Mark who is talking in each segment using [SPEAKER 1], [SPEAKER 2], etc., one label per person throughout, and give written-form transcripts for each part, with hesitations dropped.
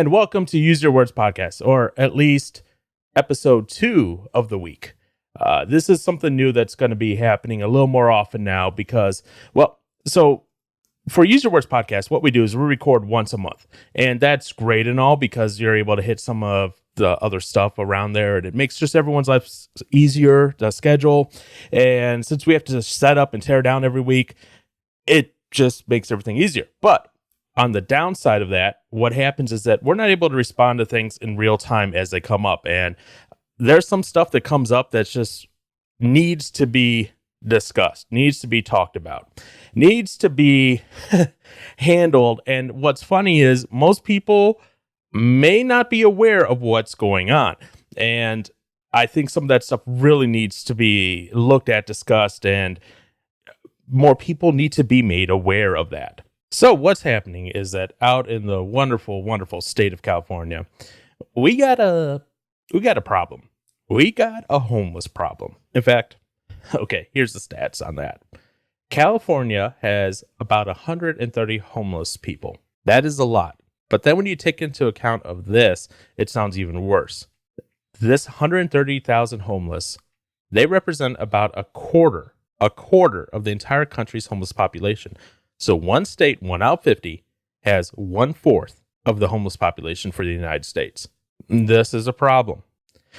[SPEAKER 1] and welcome to Use Your Words podcast, or at least episode 2 of the week. This is something new that's going to be happening a little more often now because, so for Use Your Words podcast, what we do is we record once a month, and that's great and all because you're able to hit some of the other stuff around there, and it makes just everyone's life easier to schedule. And since we have to set up and tear down every week, it just makes everything easier. But on the downside of that, what happens is that we're not able to respond to things in real time as they come up. And there's some stuff that comes up that just needs to be discussed, needs to be talked about, needs to be handled. And what's funny is most people may not be aware of what's going on. And I think some of that stuff really needs to be looked at, discussed, and more people need to be made aware of that. So what's happening is that out in the wonderful, wonderful state of California, we got a problem. We got a homeless problem. In fact, okay, here's the stats on that. California has about 130 homeless people. That is a lot. But then when you take into account of this, it sounds even worse. This 130,000 homeless, they represent about a quarter of the entire country's homeless population. So one state, 1 out of 50, has 1/4 of the homeless population for the United States. This is a problem.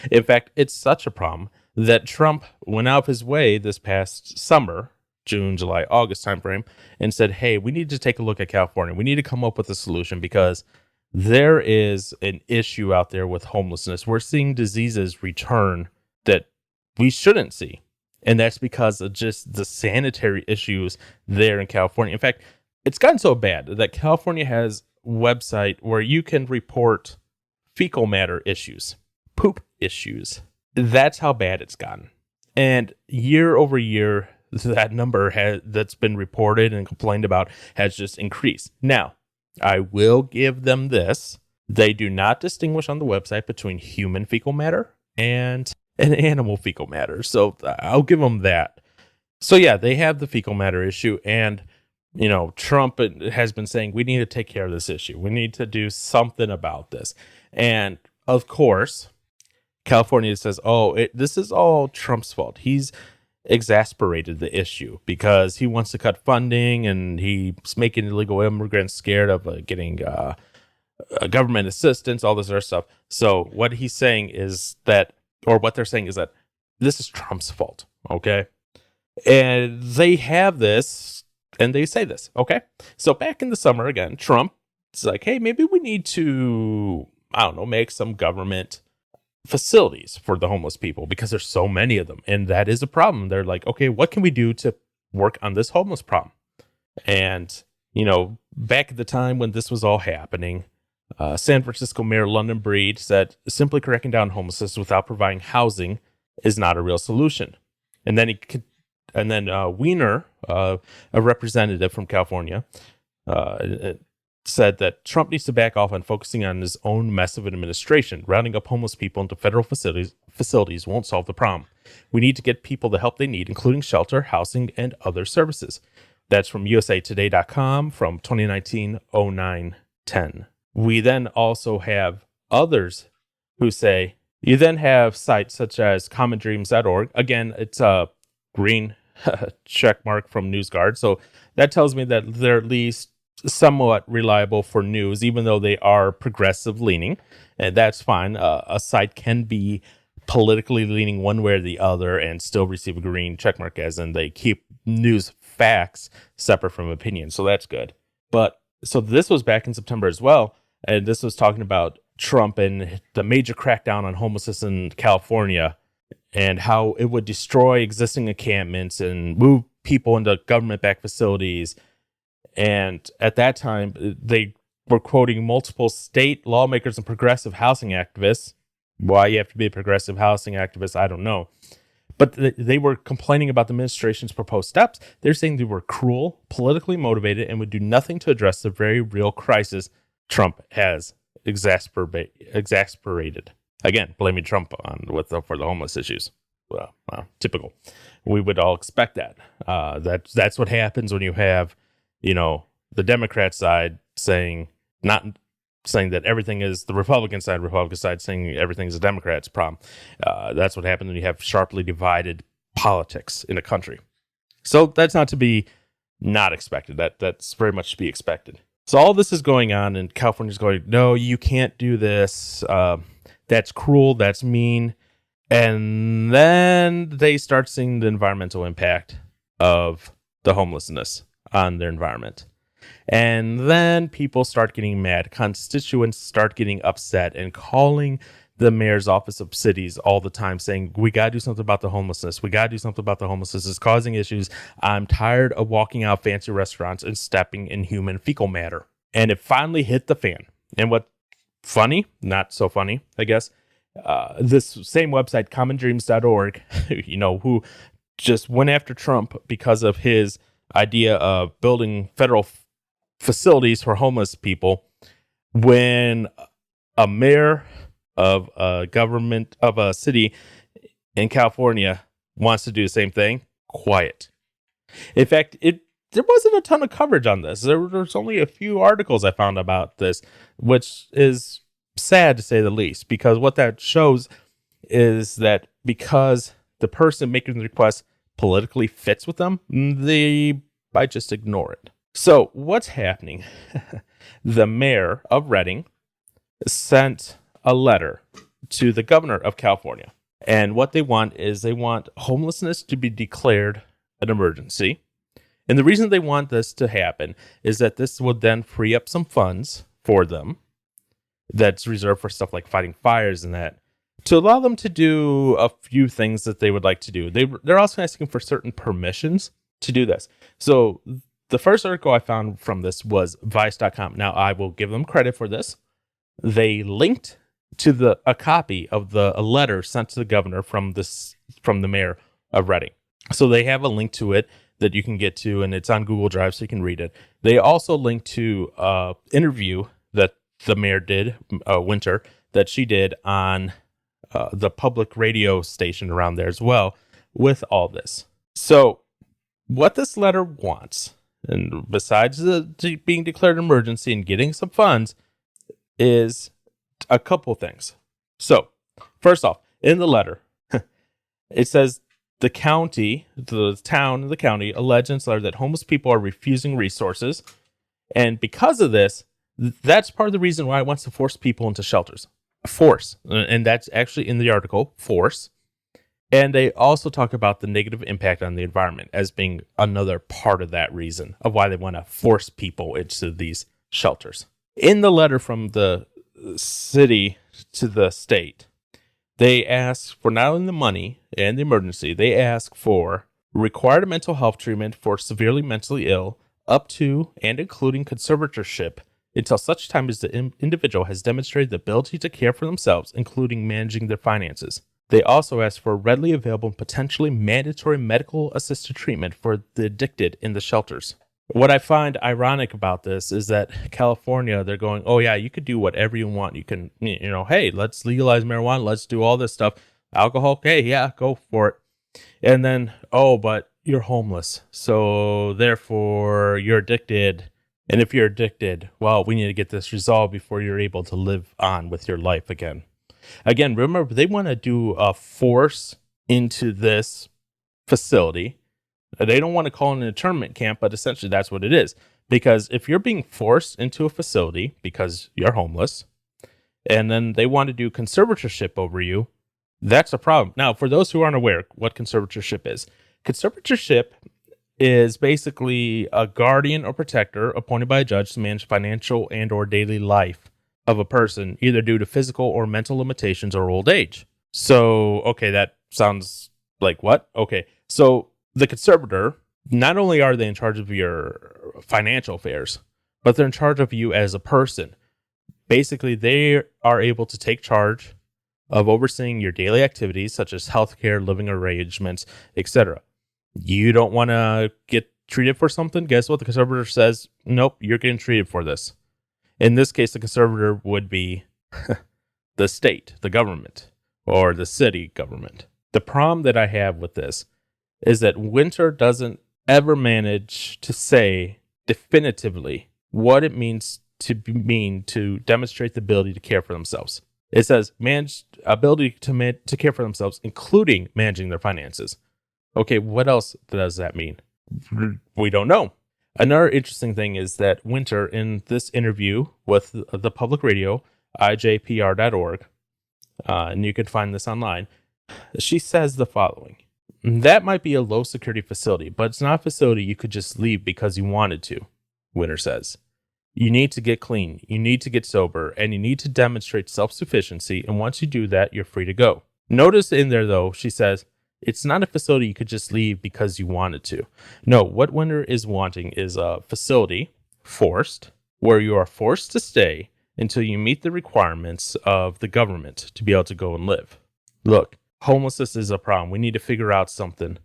[SPEAKER 1] In fact, it's such a problem that Trump went out of his way this past summer, June, July, August timeframe, and said, hey, we need to take a look at California. We need to come up with a solution because there is an issue out there with homelessness. We're seeing diseases return that we shouldn't see. And that's because of just the sanitary issues there in California. In fact, it's gotten so bad that California has a website where you can report fecal matter issues, poop issues. That's how bad it's gotten. And year over year, that number that's been reported and complained about has just increased. Now, I will give them this. They do not distinguish on the website between human fecal matter and an animal fecal matter. So I'll give them that. So yeah, they have the fecal matter issue. And, Trump has been saying, we need to take care of this issue. We need to do something about this. And of course, California says, this is all Trump's fault. He's exasperated the issue because he wants to cut funding and he's making illegal immigrants scared of getting government assistance, all this other stuff. So what he's saying is that, or what they're saying is that this is Trump's fault, okay? And they have this, and they say this, okay? So back in the summer, again, Trump's like, hey, maybe we need to, make some government facilities for the homeless people because there's so many of them, and that is a problem. They're like, okay, what can we do to work on this homeless problem? And, back at the time when this was all happening, San Francisco Mayor London Breed said simply cracking down homelessness without providing housing is not a real solution. And then Weiner, a representative from California, said that Trump needs to back off on focusing on his own mess of an administration. Rounding up homeless people into federal facilities won't solve the problem. We need to get people the help they need, including shelter, housing, and other services. That's from usatoday.com from 2019-09-10. We then also have others who say, you then have sites such as commondreams.org. Again, it's a green check mark from NewsGuard. So that tells me that they're at least somewhat reliable for news, even though they are progressive leaning. And that's fine. A site can be politically leaning one way or the other and still receive a green check mark, as in they keep news facts separate from opinion. So that's good. But so this was back in September as well. And this was talking about Trump and the major crackdown on homelessness in California and how it would destroy existing encampments and move people into government-backed facilities. And at that time, they were quoting multiple state lawmakers and progressive housing activists. Why you have to be a progressive housing activist, I don't know. But they were complaining about the administration's proposed steps. They're saying they were cruel, politically motivated, and would do nothing to address the very real crisis Trump has exasperated. Again, blaming Trump for the homeless issues. Well, typical. We would all expect that. That's what happens when you have, the Democrat side saying not saying that everything is the Republican side saying everything is a Democrat's problem. That's what happens when you have sharply divided politics in a country. So that's not to be not expected. That's very much to be expected. So all this is going on, and California's going, no, you can't do this. That's cruel. That's mean. And then they start seeing the environmental impact of the homelessness on their environment. And then people start getting mad. Constituents start getting upset and calling the mayor's office of cities all the time saying, we got to do something about the homelessness. We got to do something about the homelessness. It's causing issues. I'm tired of walking out fancy restaurants and stepping in human fecal matter. And it finally hit the fan. And what funny, not so funny, I guess, this same website, commondreams.org, who just went after Trump because of his idea of building federal facilities for homeless people, when a mayor of a government of a city in California wants to do the same thing, quiet. In fact, there wasn't a ton of coverage on this. There's only a few articles I found about this, which is sad to say the least, because what that shows is that because the person making the request politically fits with them, they might just ignore it. So what's happening? The mayor of Redding sent a letter to the governor of California. And what they want is they want homelessness to be declared an emergency. And the reason they want this to happen is that this will then free up some funds for them that's reserved for stuff like fighting fires and that, to allow them to do a few things that they would like to do. They're also asking for certain permissions to do this. So the first article I found from this was Vice.com. Now, I will give them credit for this. They linked to a copy of a letter sent to the governor from the mayor of Redding. So they have a link to it that you can get to, and it's on Google Drive, so you can read it. They also linked to an interview that the mayor did, Winter, that she did on the public radio station around there as well, with all this. So what this letter wants, and besides being declared an emergency and getting some funds, is a couple things. So first off, in the letter, it says the town and the county allege in this letter that homeless people are refusing resources. And because of this, that's part of the reason why it wants to force people into shelters. Force. And that's actually in the article, force. And they also talk about the negative impact on the environment as being another part of that reason of why they want to force people into these shelters. In the letter from the city to the state, they ask for not only the money and the emergency, they ask for required mental health treatment for severely mentally ill, up to and including conservatorship, until such time as the individual has demonstrated the ability to care for themselves, including managing their finances. They also ask for readily available and potentially mandatory medical assisted treatment for the addicted in the shelters. What I find ironic about this is that California, they're going, oh yeah, you could do whatever you want. You can, hey, let's legalize marijuana. Let's do all this stuff. Alcohol, hey, yeah, go for it. And then, oh, but you're homeless. So therefore you're addicted. And if you're addicted, well, we need to get this resolved before you're able to live on with your life again. Again, remember, they want to do a force into this facility. They don't want to call it an internment camp, but essentially that's what it is. Because if you're being forced into a facility because you're homeless, and then they want to do conservatorship over you, that's a problem. Now, for those who aren't aware what conservatorship is basically a guardian or protector appointed by a judge to manage financial and or daily life of a person, either due to physical or mental limitations or old age. So, okay, that sounds like what? Okay, so the conservator, not only are they in charge of your financial affairs, but they're in charge of you as a person. Basically, they are able to take charge of overseeing your daily activities, such as healthcare, living arrangements, etc. You don't want to get treated for something? Guess what? The conservator says, nope, you're getting treated for this. In this case, the conservator would be the state, the government, or the city government. The problem that I have with this is that Winter doesn't ever manage to say definitively what it means mean to demonstrate the ability to care for themselves. It says ability to care for themselves, including managing their finances. Okay, what else does that mean? We don't know. Another interesting thing is that Winter, in this interview with the public radio, ijpr.org, and you can find this online, she says the following. That might be a low security facility, but it's not a facility you could just leave because you wanted to, Winter says. You need to get clean, you need to get sober, and you need to demonstrate self-sufficiency, and once you do that, you're free to go. Notice in there, though, she says, it's not a facility you could just leave because you wanted to. No, what Winter is wanting is a facility, forced, where you are forced to stay until you meet the requirements of the government to be able to go and live. Look, homelessness is a problem. We need to figure out something.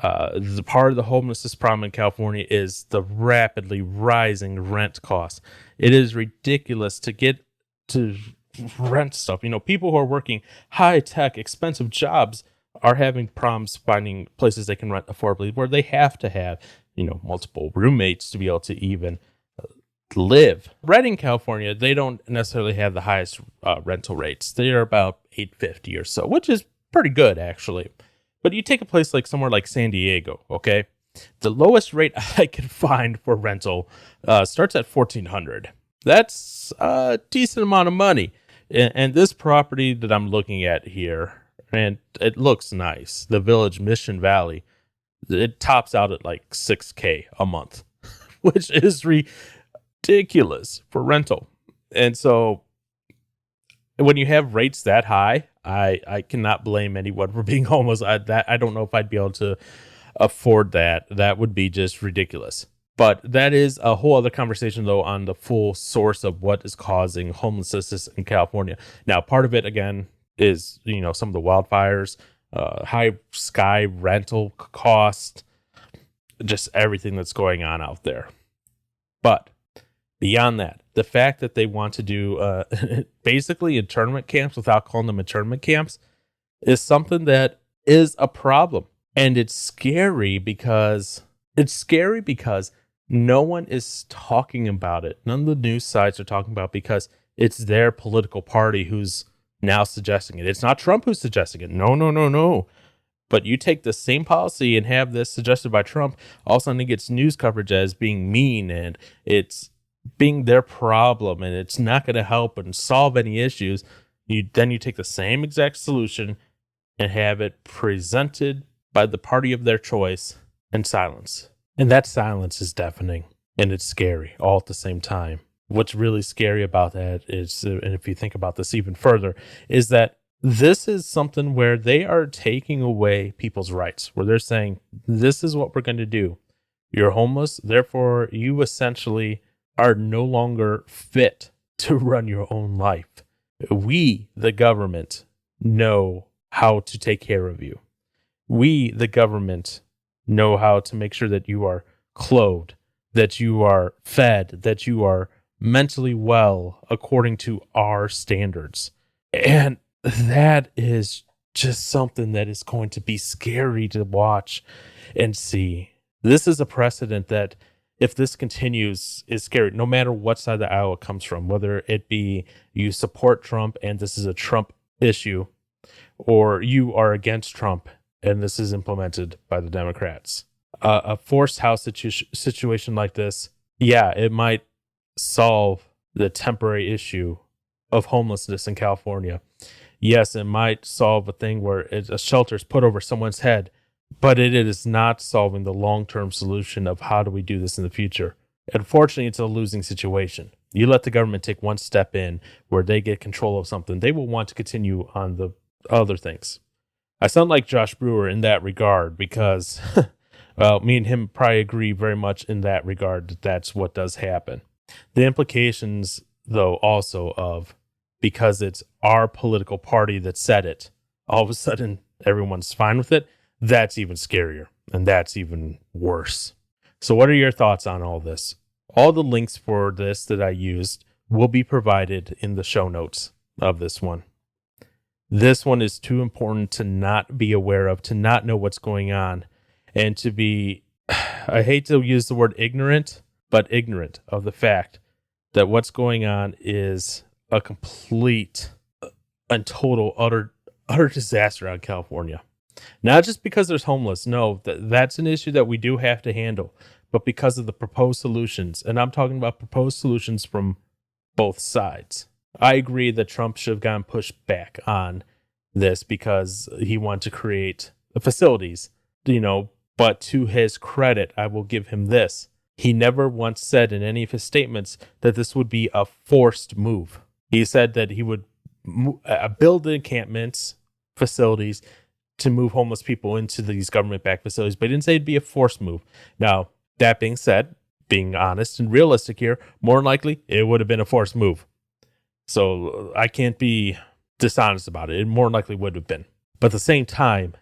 [SPEAKER 1] The part of the homelessness problem in California is the rapidly rising rent costs. It is ridiculous to get to rent stuff. You know, people who are working high-tech, expensive jobs are having problems finding places they can rent affordably, where they have to have, multiple roommates to be able to even live. Redding, California, they don't necessarily have the highest rental rates. They are about $850 or so, which is pretty good, actually. But you take a place like somewhere like San Diego, okay? The lowest rate I could find for rental starts at $1,400. That's a decent amount of money. And this property that I'm looking at here, and it looks nice, the Village Mission Valley, it tops out at like $6,000 a month, which is ridiculous for rental. And so when you have rates that high, I cannot blame anyone for being homeless. I don't know if I'd be able to afford that. That would be just ridiculous. But that is a whole other conversation, though, on the full source of what is causing homelessness in California. Now, part of it, again, is, some of the wildfires, high sky rental cost, just everything that's going on out there. But beyond that, the fact that they want to do basically internment camps without calling them internment camps is something that is a problem. And it's scary because no one is talking about it. None of the news sites are talking about it because it's their political party who's now suggesting it. It's not Trump who's suggesting it. No. But you take the same policy and have this suggested by Trump, all of a sudden it gets news coverage as being mean and it's being their problem and it's not going to help and solve any issues. Then you take the same exact solution and have it presented by the party of their choice and silence. And that silence is deafening and it's scary all at the same time. What's really scary about that is, and if you think about this even further, is that this is something where they are taking away people's rights, where they're saying, this is what we're going to do. You're homeless, therefore you essentially are no longer fit to run your own life. We, the government, know how to take care of you. We, the government, know how to make sure that you are clothed, that you are fed, that you are mentally well according to our standards. And that is just something that is going to be scary to watch and see. This is a precedent that, if this continues, is scary, no matter what side of the aisle it comes from, whether it be you support Trump and this is a Trump issue, or you are against Trump and this is implemented by the Democrats. A forced house situation like this, yeah, it might solve the temporary issue of homelessness in California. Yes, it might solve a thing where a shelter is put over someone's head, but it is not solving the long-term solution of how do we do this in the future. Unfortunately, it's a losing situation. You let the government take one step in where they get control of something, they will want to continue on the other things. I sound like Josh Brewer in that regard because, well, me and him probably agree very much in that regard that that's what does happen. The implications, though, also of, because it's our political party that said it, all of a sudden everyone's fine with it, that's even scarier, and that's even worse. So what are your thoughts on all this? All the links for this that I used will be provided in the show notes of this one. This one is too important to not be aware of, to not know what's going on, and to be, I hate to use the word ignorant, but ignorant of the fact that what's going on is a complete and total utter disaster out in California. Not just because there's homeless. No, that's an issue that we do have to handle, but because of the proposed solutions. And I'm talking about proposed solutions from both sides. I agree that Trump should have gotten pushed back on this because he wanted to create facilities, but to his credit, I will give him this. He never once said in any of his statements that this would be a forced move. He said that he would build encampments, facilities to move homeless people into these government-backed facilities, but he didn't say it'd be a forced move. Now, that being said, being honest and realistic here, more than likely, it would have been a forced move. So I can't be dishonest about it. It more than likely would have been. But at the same time,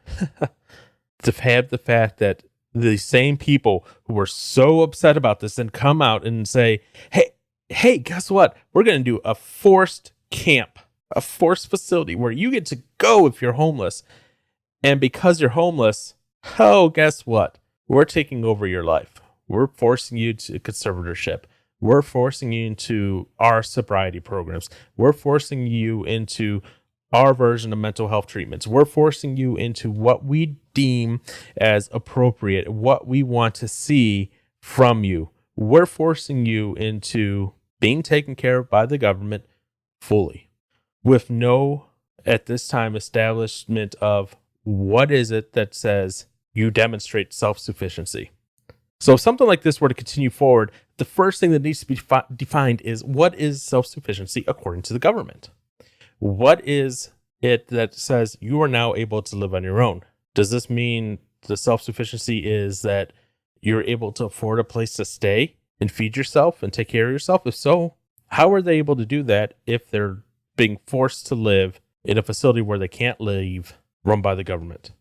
[SPEAKER 1] to have the fact that the same people who were so upset about this and come out and say, hey, guess what? We're going to do a forced camp, a forced facility where you get to go if you're homeless. And because you're homeless, guess what? We're taking over your life. We're forcing you to conservatorship. We're forcing you into our sobriety programs. We're forcing you into our version of mental health treatments. We're forcing you into what we deem as appropriate, what we want to see from you. We're forcing you into being taken care of by the government fully, with no, at this time, establishment of what is it that says you demonstrate self-sufficiency. So if something like this were to continue forward, the first thing that needs to be defined is what is self-sufficiency according to the government? What is it that says you are now able to live on your own? Does this mean the self-sufficiency is that you're able to afford a place to stay and feed yourself and take care of yourself? If so, how are they able to do that if they're being forced to live in a facility where they can't leave, run by the government?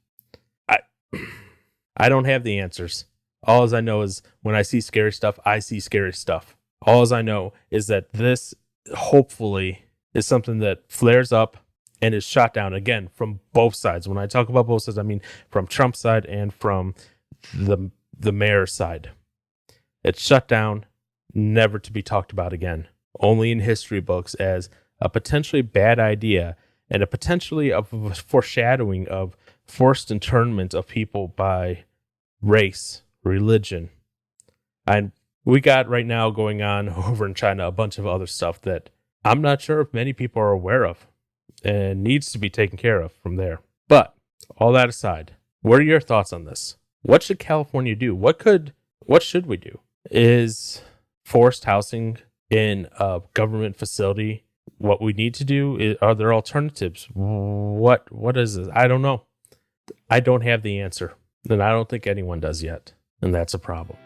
[SPEAKER 1] I don't have the answers. All I know is when I see scary stuff, I see scary stuff. All I know is that this hopefully is something that flares up and is shot down again from both sides. When I talk about both sides, I mean from Trump's side and from the mayor's side. It's shut down, never to be talked about again. Only in history books as a potentially bad idea and a potentially of a foreshadowing of forced internment of people by race, religion. And we got right now going on over in China a bunch of other stuff that I'm not sure if many people are aware of and needs to be taken care of from there. But all that aside, what are your thoughts on this? What should California do? What should we do? Is forced housing in a government facility what we need to do? Are there alternatives? What is it? I don't know. I don't have the answer, and I don't think anyone does yet, and that's a problem.